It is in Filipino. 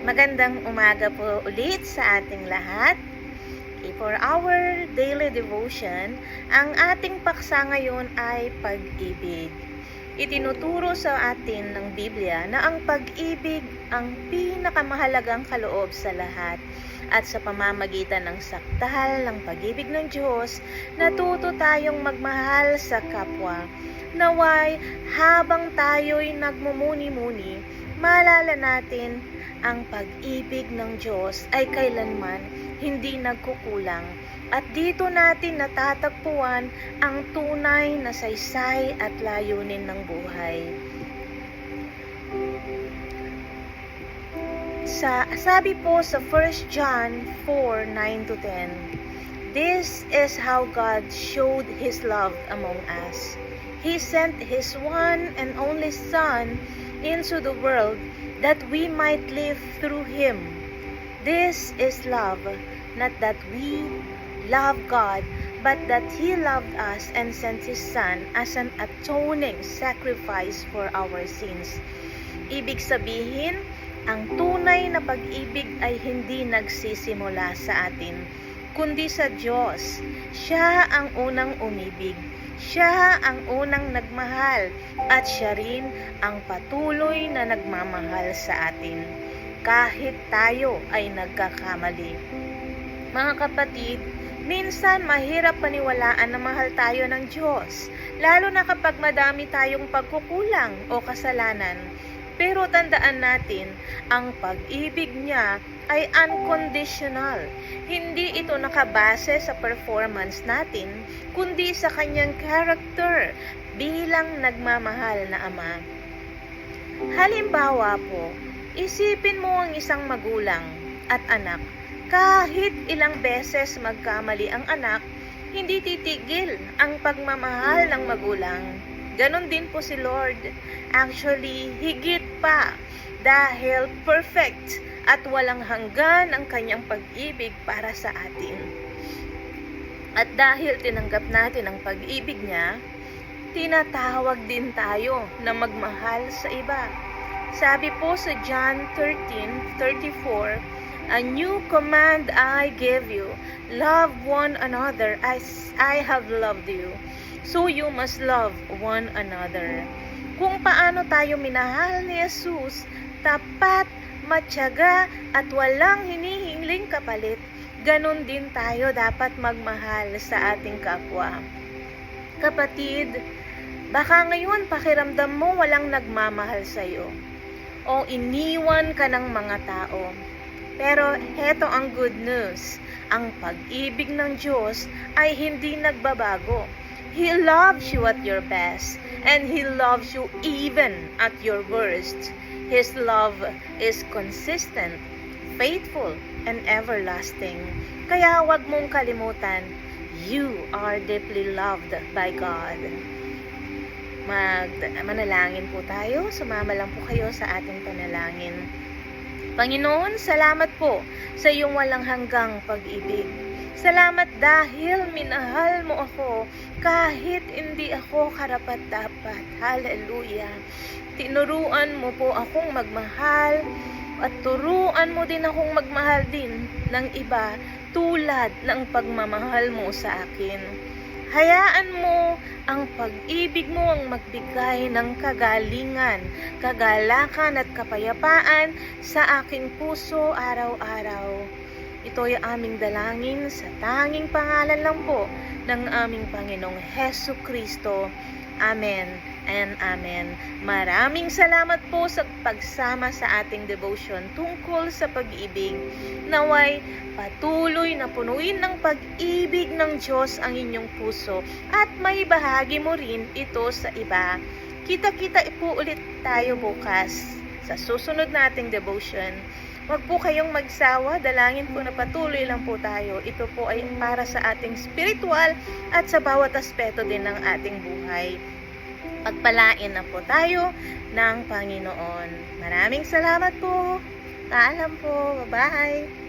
Magandang umaga po ulit sa ating lahat. For our daily devotion, ang ating paksa ngayon ay pag-ibig. Itinuturo sa atin ng Biblia na ang pag-ibig ang pinakamahalagang kaloob sa lahat. At sa pamamagitan ng sakdal ng pag-ibig ng Diyos, natuto tayong magmahal sa kapwa. Naway, habang tayo'y nagmumuni-muni, maalala natin ang pag-ibig ng Diyos ay kailanman hindi nagkukulang. At dito natin natatagpuan ang tunay na saysay at layunin ng buhay. Sabi po sa 1 John 4:9-10, "This is how God showed His love among us. He sent His one and only Son into the world that we might live through Him. This is love, not that we love God, but that He loved us and sent His Son as an atoning sacrifice for our sins." Ibig sabihin, ang tunay na pag-ibig ay hindi nagsisimula sa atin, kundi sa Diyos. Siya ang unang umibig. Siya ang unang nagmahal at siya rin ang patuloy na nagmamahal sa atin, kahit tayo ay nagkakamali. Mga kapatid, minsan mahirap paniwalaan na mahal tayo ng Diyos, lalo na kapag madami tayong pagkukulang o kasalanan. Pero tandaan natin, ang pag-ibig niya ay unconditional. Hindi ito nakabase sa performance natin, kundi sa kanyang character bilang nagmamahal na ama. Halimbawa po, isipin mo ang isang magulang at anak. Kahit ilang beses magkamali ang anak, hindi titigil ang pagmamahal ng magulang. Ganon din po si Lord. Actually, higit pa dahil perfect at walang hanggan ang kanyang pag-ibig para sa atin. At dahil tinanggap natin ang pag-ibig niya, tinatawag din tayo na magmahal sa iba. Sabi po sa John 13:34, "A new command I give you, love one another as I have loved you. So you must love one another." Kung paano tayo minahal ni Jesus, tapat, matyaga, at walang hinihingling kapalit, ganun din tayo dapat magmahal sa ating kapwa. Kapatid, baka ngayon pakiramdam mo walang nagmamahal sa iyo, o iniwan ka ng mga tao. Pero heto ang good news, ang pag-ibig ng Diyos ay hindi nagbabago. He loves you at your best, and He loves you even at your worst. His love is consistent, faithful, and everlasting. Kaya huwag mong kalimutan, you are deeply loved by God. Manalangin po tayo. Sumama lang po kayo sa ating panalangin. Panginoon, salamat po sa iyong walang hanggang pag-ibig. Salamat dahil minahal mo ako kahit hindi ako karapat-dapat. Hallelujah. Tinuruan mo po akong magmahal at turuan mo din akong magmahal din ng iba tulad ng pagmamahal mo sa akin. Hayaan mo ang pag-ibig mo ang magbigay ng kagalingan, kagalakan at kapayapaan sa aking puso araw-araw. Ito'y aming dalangin sa tanging pangalan lang po ng aming Panginoong Hesu Kristo. Amen and amen. Maraming salamat po sa pagsama sa ating devotion tungkol sa pag-ibig. Naway patuloy na punuin ng pag-ibig ng Diyos ang inyong puso at may bahagi mo rin ito sa iba. Kita-kita po ulit tayo bukas sa susunod nating devotion. Huwag po kayong magsawa, dalangin po na patuloy lang po tayo. Ito po ay para sa ating spiritual at sa bawat aspeto din ng ating buhay. Pagpalain na po tayo ng Panginoon. Maraming salamat po. Paalam po. Bye-bye.